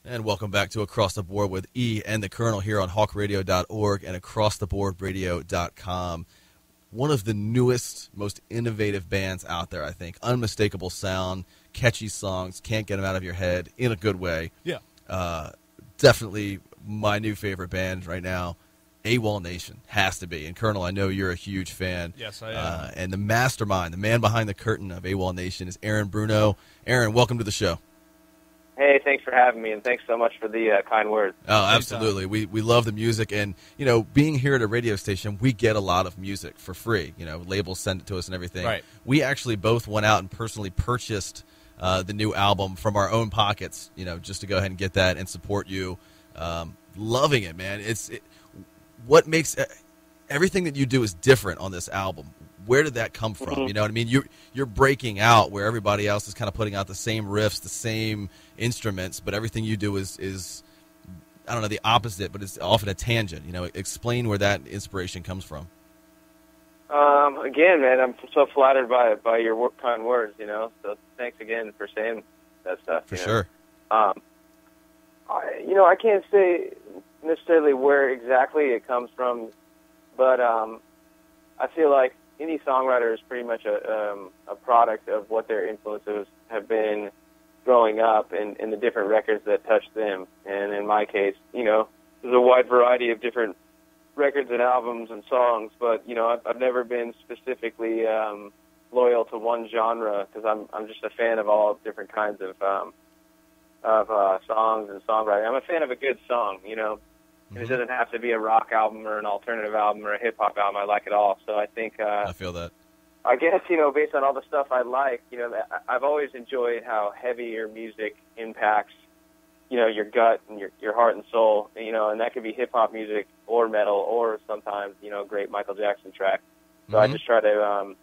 And welcome back to Across the Board with E and the Colonel here on hawkradio.org and acrosstheboardradio.com. One of the newest, most innovative bands out there, I think. Unmistakable sound, catchy songs, can't get them out of your head in a good way. Yeah. Definitely my new favorite band right now. Awolnation has to be. And Colonel, I know you're a huge fan. Yes, I am. And the mastermind, the man behind the curtain of Awolnation is Bruno. Aaron, welcome to the show. Hey, thanks for having me, and thanks so much for the kind words. Oh, absolutely. We love the music, and, being here at a radio station, we get a lot of music for free. Labels send it to us and everything. Right. We actually both went out and personally purchased the new album from our own pockets, just to go ahead and get that and support you. Loving it, man. What makes everything that you do is different on this album. Where did that come from? Mm-hmm. You know what I mean? You're breaking out where everybody else is kind of putting out the same riffs, the same instruments, but everything you do is I don't know, the opposite, but it's often a tangent. Explain where that inspiration comes from. Again, man, I'm so flattered by your kind words. So thanks again for saying that stuff. For sure. I can't say necessarily where exactly it comes from, but I feel like any songwriter is pretty much a product of what their influences have been growing up and the different records that touched them. And in my case, there's a wide variety of different records and albums and songs, but, I've never been specifically loyal to one genre because I'm just a fan of all different kinds of songs and songwriting. I'm a fan of a good song, And it doesn't have to be a rock album or an alternative album or a hip-hop album. I like it all. So I think... I feel that. I guess, based on all the stuff I like, I've always enjoyed how heavy your music impacts, your gut and your heart and soul, and that could be hip-hop music or metal or sometimes, a great Michael Jackson track. So I just try to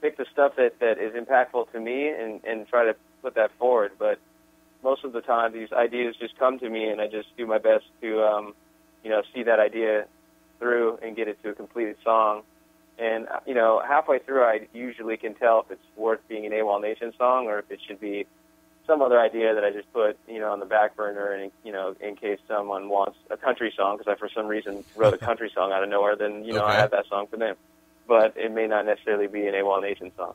pick the stuff that is impactful to me and try to put that forward. But most of the time, these ideas just come to me, and I just do my best to... see that idea through and get it to a completed song. And, halfway through, I usually can tell if it's worth being an Awolnation song or if it should be some other idea that I just put, on the back burner and, in case someone wants a country song, because I, for some reason, wrote a country song out of nowhere, then, okay. I have that song for them. But it may not necessarily be an Awolnation song.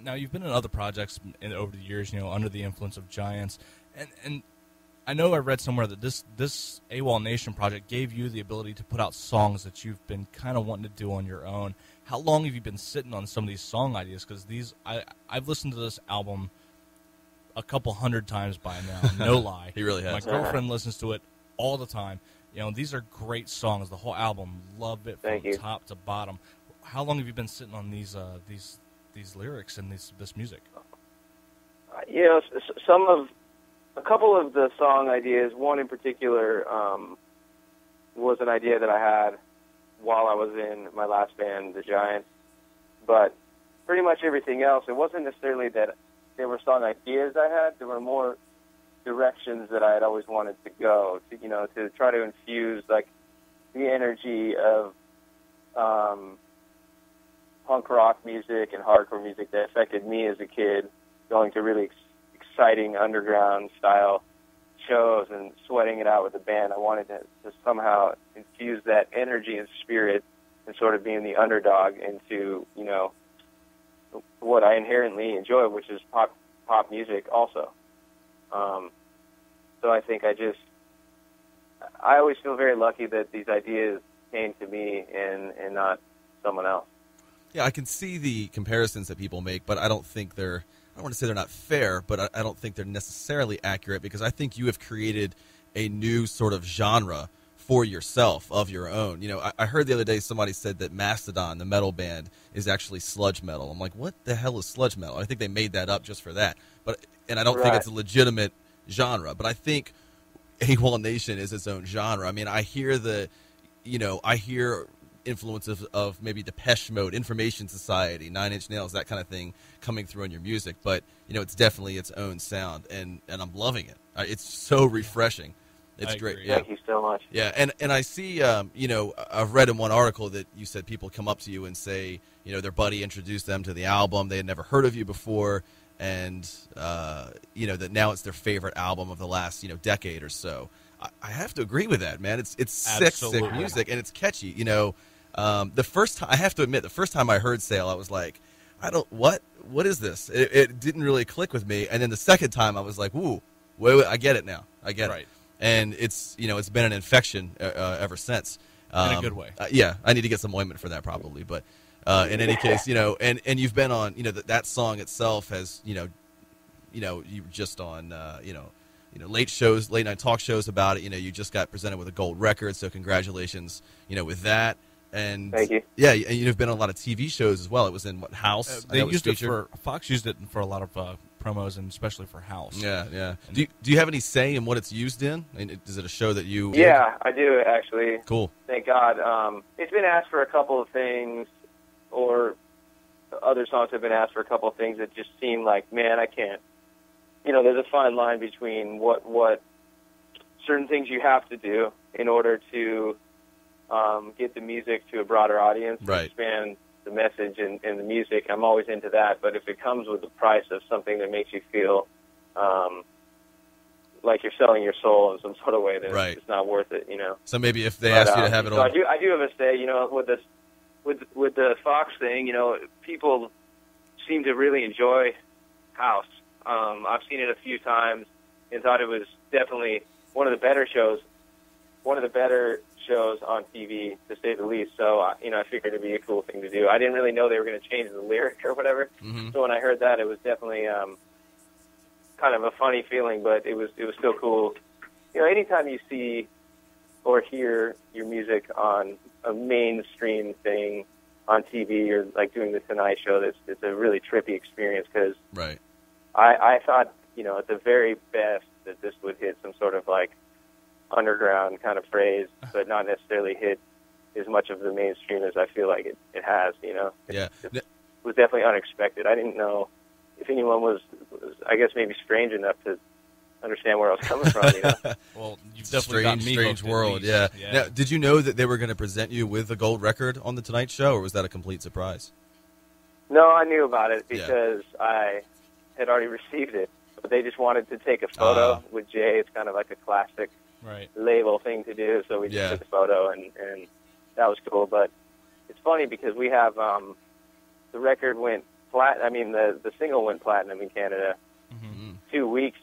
Now, you've been in other projects over the years, under the influence of Giants, and I know I read somewhere that this Awolnation project gave you the ability to put out songs that you've been kind of wanting to do on your own. How long have you been sitting on some of these song ideas? Because I've listened to this album a couple hundred times by now, no lie. He really has. My girlfriend listens to it all the time. These are great songs. The whole album, love it from top to bottom. How long have you been sitting on these lyrics and this music? A couple of the song ideas, one in particular, was an idea that I had while I was in my last band, the Giants. But pretty much everything else, it wasn't necessarily that there were song ideas I had. There were more directions that I had always wanted to go, to try to infuse, like, the energy of punk rock music and hardcore music that affected me as a kid, going to really exciting underground style shows and sweating it out with the band. I wanted to somehow infuse that energy and spirit and sort of being the underdog into, what I inherently enjoy, which is pop music also. So I think I always feel very lucky that these ideas came to me and not someone else. Yeah, I can see the comparisons that people make, but I don't think I don't want to say they're not fair, but I don't think they're necessarily accurate because I think you have created a new sort of genre for yourself of your own. I heard the other day somebody said that Mastodon, the metal band, is actually sludge metal. I'm like, what the hell is sludge metal? I think they made that up just for that. And I don't think it's a legitimate genre, but I think Awolnation is its own genre. I mean, I hear influences of maybe Depeche Mode, Information Society, Nine Inch Nails, that kind of thing coming through in your music. But, it's definitely its own sound, and I'm loving it. It's so refreshing. It's great. Yeah. Thank you so much. Yeah, and I see, I've read in one article that you said people come up to you and say, their buddy introduced them to the album. They had never heard of you before. and that now it's their favorite album of the last decade or so. I have to agree with that, man. It's sick music, and it's catchy. The first time, I have to admit, the first time I heard Sail, I was like, what is this? It didn't really click with me, and then the second time I was like, ooh, wait, I get it now. I get it. And it's been an infection ever since. In a good way. Yeah, I need to get some ointment for that probably, but in any case, and you've been on, that song itself has, you were just on, late night talk shows about it. You just got presented with a gold record, so congratulations, with that. And thank you. Yeah, and you've been on a lot of TV shows as well. It was in House? They used it for Fox. Used it for a lot of promos, and especially for House. Yeah, yeah. Do you have any say in what it's used in? Is it a show that you? Yeah, I do actually. Cool. Thank God. It's been asked for a couple of things, or other songs have been asked for a couple of things that just seem like, man, I can't. There's a fine line between what certain things you have to do in order to get the music to a broader audience, right. Expand the message and the music. I'm always into that, but if it comes with the price of something that makes you feel like you're selling your soul in some sort of way, then right. It's not worth it. So maybe if they asked you to have it so on, I do have a say. With the Fox thing, people seem to really enjoy House. I've seen it a few times and thought it was definitely one of the better shows on TV, to say the least. So, I figured it'd be a cool thing to do. I didn't really know they were going to change the lyric or whatever. Mm-hmm. So when I heard that, it was definitely kind of a funny feeling, but it was still cool. Anytime you see or hear your music on a mainstream thing on TV, or like doing the Tonight Show, it's a really trippy experience, because right. I thought, at the very best that this would hit some sort of like underground kind of phrase, but not necessarily hit as much of the mainstream as I feel like it has, It was definitely unexpected. I didn't know if anyone was I guess, maybe strange enough to understand where I was coming from, Well, you've definitely got me strange hooked, world, yeah. Now, did you know that they were going to present you with a gold record on The Tonight Show, or was that a complete surprise? No, I knew about it because I had already received it. But they just wanted to take a photo with Jay. It's kind of like a classic label thing to do, so we just took a photo, and that was cool. But it's funny because we have the record went the single went platinum in Canada 2 weeks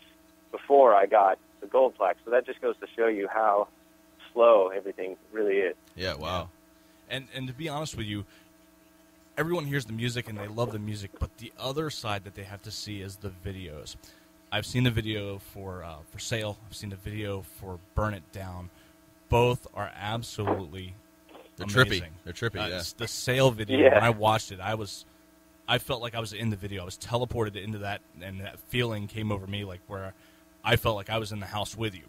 before I got the gold plaque. So that just goes to show you how slow everything really is. Yeah, wow. And to be honest with you, everyone hears the music and they love the music, but the other side that they have to see is the videos. I've seen the video for Sail. I've seen the video for Burn It Down. Both are absolutely amazing. They're trippy. Yeah. The Sail video, when I watched it, I felt like I was in the video. I was teleported into that, and that feeling came over me, like where I felt like I was in the house with you.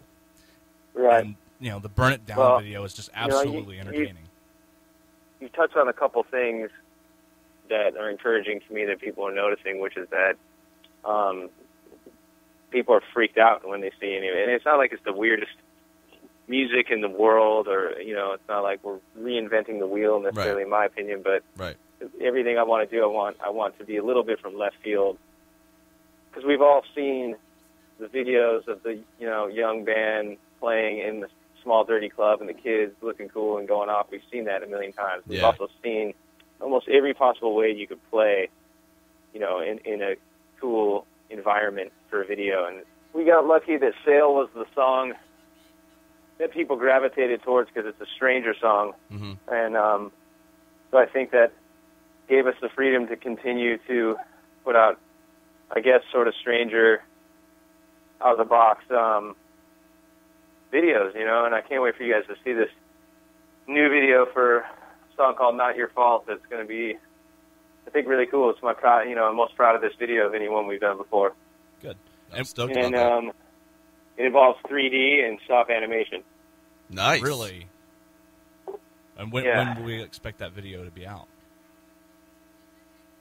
Right. And the Burn It Down video is just absolutely entertaining. You touched on a couple things that are encouraging to me that people are noticing, which is that people are freaked out when they see it. And it's not like it's the weirdest music in the world, or it's not like we're reinventing the wheel necessarily, in my opinion. But everything I want to do, I want to be a little bit from left field, because we've all seen the videos of the young band playing in the small dirty club and the kids looking cool and going off. We've seen that a million times. We've also seen almost every possible way you could play, in a cool environment for a video. And we got lucky that Sail was the song that people gravitated towards because it's a stranger song. Mm-hmm. And so I think that gave us the freedom to continue to put out, I guess, sort of stranger, out-of-the-box videos, and I can't wait for you guys to see this new video for a song called Not Your Fault. That's going to be, I think, really cool. It's I'm most proud of this video of anyone we've done before. Good. I'm stoked about that. It involves 3D and soft animation. Nice. Really? And when will we expect that video to be out?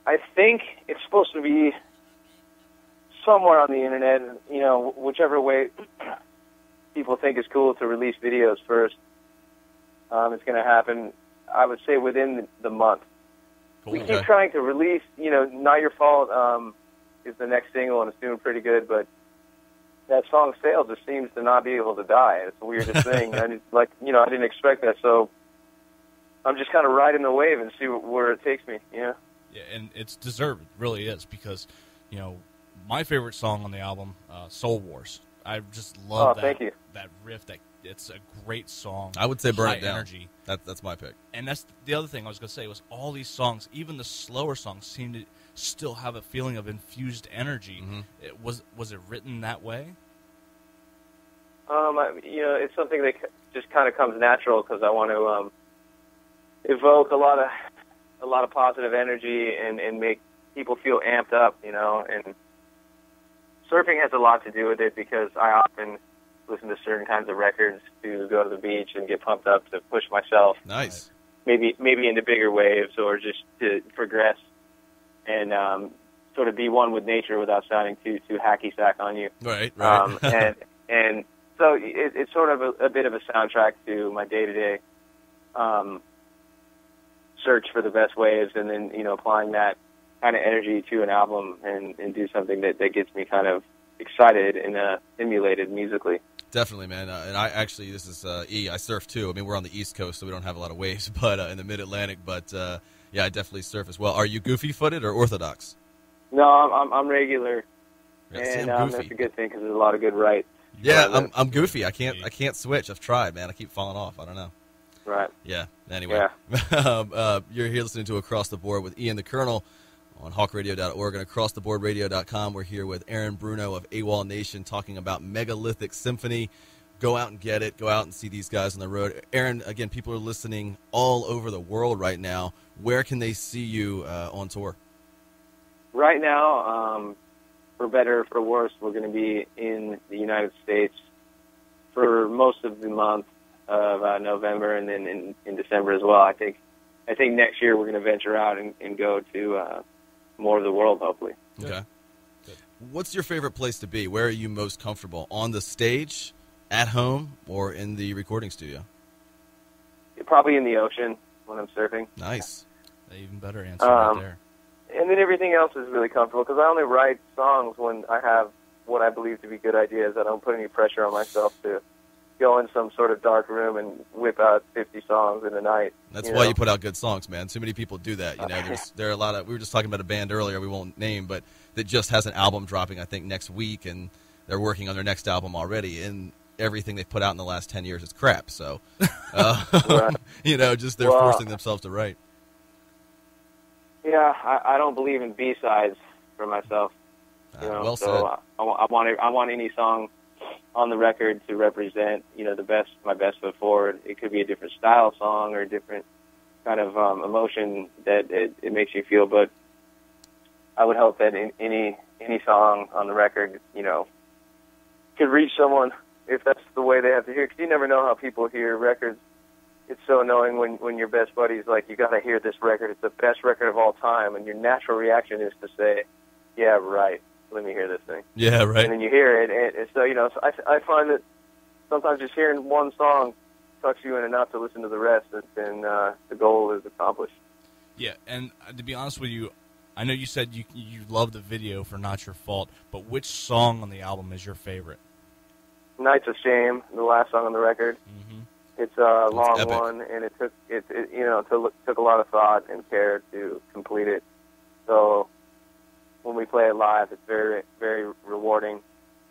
I think it's supposed to be somewhere on the internet, whichever way people think is cool to release videos first. It's going to happen, I would say, within the month. Cool. We keep trying to release, Not Your Fault is the next single, and it's doing pretty good, but that song's sale just seems to not be able to die. It's the weirdest thing. I didn't expect that, so I'm just kind of riding the wave and see where it takes me. Yeah, and it's deserved. It really is, because my favorite song on the album, Soul Wars. I just love that riff. That it's a great song. I would say Burn It Down. Energy. That's my pick. And that's the other thing I was going to say was all these songs, even the slower songs, seem to still have a feeling of infused energy. Mm-hmm. Was it written that way? It's something that just kind of comes natural because I want to evoke a lot of positive energy and make people feel amped up, and surfing has a lot to do with it because I often listen to certain kinds of records to go to the beach and get pumped up to push myself. Nice. Maybe into bigger waves or just to progress and sort of be one with nature without sounding too hacky sack on you. Right. And so it's sort of a bit of a soundtrack to my day-to-day search for the best waves, and then applying that kind of energy to an album and do something that gets me kind of excited and stimulated musically. Definitely, man. And I actually, this is E. I surf too. I mean, we're on the East Coast, so we don't have a lot of waves, but in the Mid-Atlantic. But yeah, I definitely surf as well. Are you goofy-footed or orthodox? No, I'm regular, Yeah, and I'm that's a good thing because there's a lot of good rights. Yeah, I'm goofy. I can't switch. I've tried, man. I keep falling off. I don't know. Right. Yeah. Anyway, yeah. You're here listening to Across the Board with Ian the Colonel on hawkradio.org and acrosstheboardradio.com. We're here with Aaron Bruno of Awolnation talking about Megalithic Symphony. Go out and get it. Go out and see these guys on the road. Aaron, again, people are listening all over the world right now. Where can they see you on tour? Right now, for better or for worse, we're going to be in the United States for most of the month of November, and then in December as well. I think next year we're going to venture out and go to more of the world, hopefully. Okay. What's your favorite place to be? Where are you most comfortable? On the stage, at home, or in the recording studio? Probably in the ocean when I'm surfing. Nice. Even better answer right there. And then everything else is really comfortable because I only write songs when I have what I believe to be good ideas. I don't put any pressure on myself to go in some sort of dark room and whip out 50 songs in a night. That's why you put out good songs, man. Too many people do that. There are a lot of. We were just talking about a band earlier. We won't name, but that just has an album dropping, I think, next week, and they're working on their next album already. And everything they've put out in the last 10 years is crap. So, right. Just they're forcing themselves to write. Yeah, I don't believe in B-sides for myself. Well so said. I want any song on the record to represent, my best foot forward. It could be a different style song or a different kind of emotion that it makes you feel. But I would hope that any song on the record, could reach someone if that's the way they have to hear. Because you never know how people hear records. It's so annoying when your best buddy's like, you got to hear this record. It's the best record of all time. And your natural reaction is to say, yeah, right. Let me hear this thing. Yeah, right. And then you hear it. And so, I find that sometimes just hearing one song sucks you in enough to listen to the rest, and the goal is accomplished. Yeah, and to be honest with you, I know you said you love the video for Not Your Fault, but which song on the album is your favorite? Night's of Shame, the last song on the record. Mm-hmm. It's a long epic. one, and it took a lot of thought and care to complete it. So when we play it live, it's very, very rewarding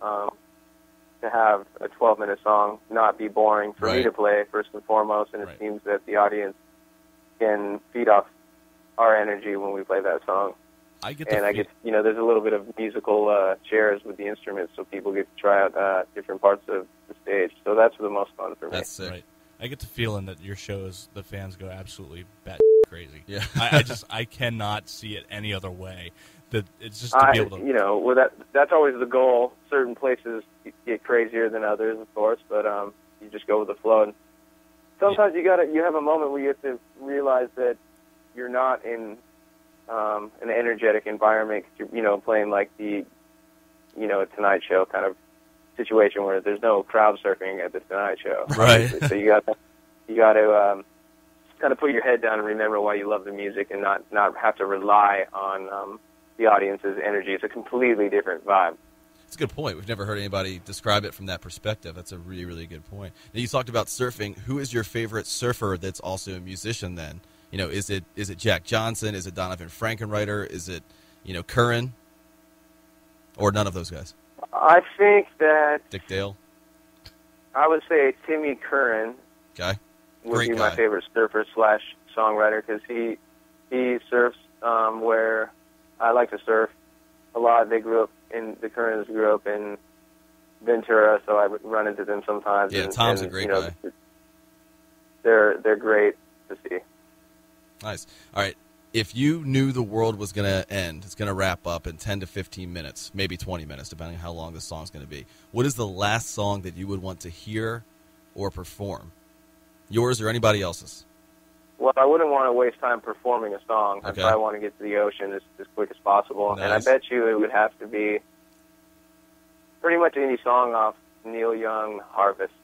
to have a 12-minute song not be boring for me to play, first and foremost, and it seems that the audience can feed off our energy when we play that song. I get there's a little bit of musical chairs with the instruments, so people get to try out different parts of the stage. So that's the most fun for me. That's sick. Right. I get the feeling that your shows, the fans go absolutely bat crazy. Yeah. I cannot see it any other way. That it's just to be able to. That's always the goal. Certain places get crazier than others, of course, but you just go with the flow. And sometimes you have a moment where you have to realize that you're not in an energetic environment. You're playing like the a Tonight Show kind of situation where there's no crowd surfing at the Tonight Show. Right. So you got to kind of put your head down and remember why you love the music, and not have to rely on the audience's energy. It's a completely different vibe. It's a good point. We've never heard anybody describe it from that perspective. That's a really, really good point. Now, you talked about surfing. Who is your favorite surfer that's also a musician then? You know, is it Jack Johnson? Is it Donovan Frankenreiter? Is it, Curran? Or none of those guys? I think that Dick Dale? I would say Timmy Curran Okay. would Great be my guy. favorite surfer / songwriter because he surfs where I like to surf a lot. The Currans grew up in Ventura, so I would run into them sometimes. Yeah, Tom's a great guy. They're great to see. Nice. All right. If you knew the world was going to end, it's going to wrap up in 10 to 15 minutes, maybe 20 minutes, depending on how long this song's going to be, what is the last song that you would want to hear or perform? Yours or anybody else's? Well, I wouldn't want to waste time performing a song. Okay. I want to get to the ocean as quick as possible. Nice. And I bet you it would have to be pretty much any song off Neil Young, Harvest.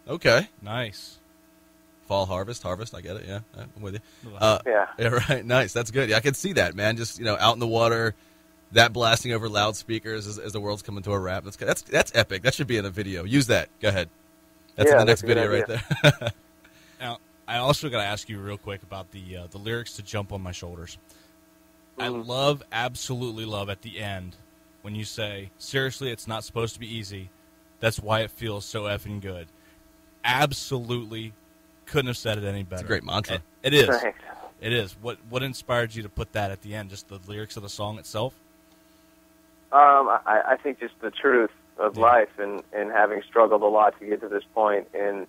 Okay. Nice. Fall harvest, I get it, yeah. I'm with you. Yeah. Yeah, right, nice. That's good. Yeah, I can see that, man. Just, out in the water, that blasting over loudspeakers as the world's coming to a wrap. That's epic. That should be in a video. Use that. Go ahead. That's in the next video right there. Now, I also got to ask you real quick about the lyrics to Jump on My Shoulders. I absolutely love at the end when you say, seriously, it's not supposed to be easy. That's why it feels so effing good. Absolutely couldn't have said it any better. It's a great mantra. It is. Thanks. It is. What inspired you to put that at the end? Just the lyrics of the song itself? I think just the truth of life and having struggled a lot to get to this point and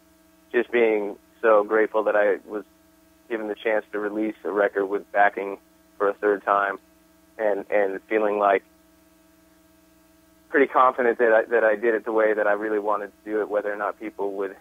just being so grateful that I was given the chance to release a record with backing for a third time and feeling like pretty confident that I did it the way that I really wanted to do it, whether or not people would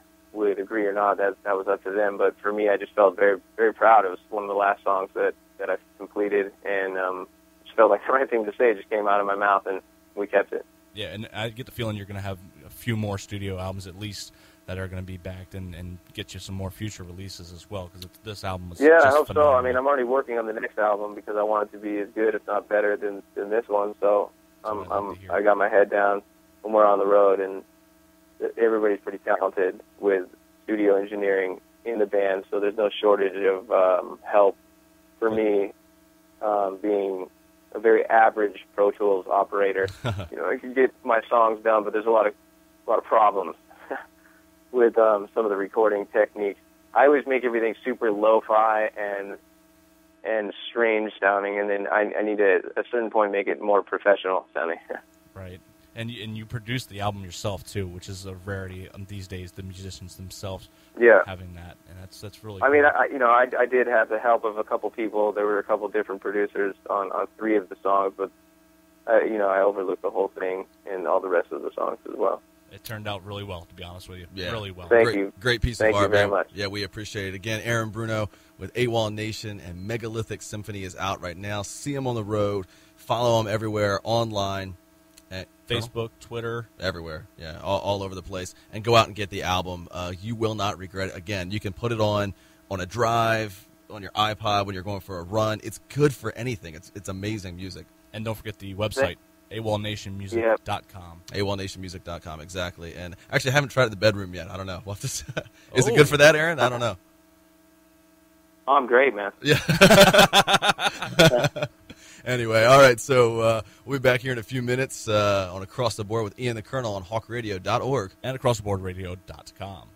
agree or not, that was up to them. But for me, I just felt very, very proud. It was one of the last songs that I completed, and just felt like the right thing to say. It just came out of my mouth, and we kept it. Yeah, and I get the feeling you're going to have a few more studio albums at least that are going to be backed and get you some more future releases as well, because this album was Yeah, just I hope phenomenal. so. I mean, I'm already working on the next album because I want it to be as good, if not better, than this one. So I got my head down, and we're on the road, and everybody's pretty talented with studio engineering in the band, so there's no shortage of help for me, being a very average Pro Tools operator. I can get my songs done, but there's a lot of problems with some of the recording techniques. I always make everything super lo-fi and strange sounding, and then I need to, at a certain point, make it more professional sounding. Right. And you produced the album yourself too, which is a rarity these days. The musicians themselves having that, and that's really. I mean, I did have the help of a couple people. There were a couple different producers on 3 of the songs, but I overlooked the whole thing and all the rest of the songs as well. It turned out really well, to be honest with you. Yeah. Really well. Thank you. Great piece Thank of you art, very man. much. Yeah, we appreciate it. Again, Aaron Bruno with Awolnation and Megalithic Symphony is out right now. See him on the road. Follow him everywhere online. Facebook, Twitter. Everywhere. Yeah, all over the place. And go out and get the album. You will not regret it. Again, you can put it on a drive, on your iPod when you're going for a run. It's good for anything. It's amazing music. And don't forget the website, awolnationmusic.com. awolnationmusic.com, exactly. And actually, I haven't tried it in the bedroom yet. I don't know. Is it good for that, Aaron? I don't know. Oh, I'm great, man. Yeah. Anyway, all right, so we'll be back here in a few minutes on Across the Board with Ian the Colonel on hawkradio.org. And acrosstheboardradio.com.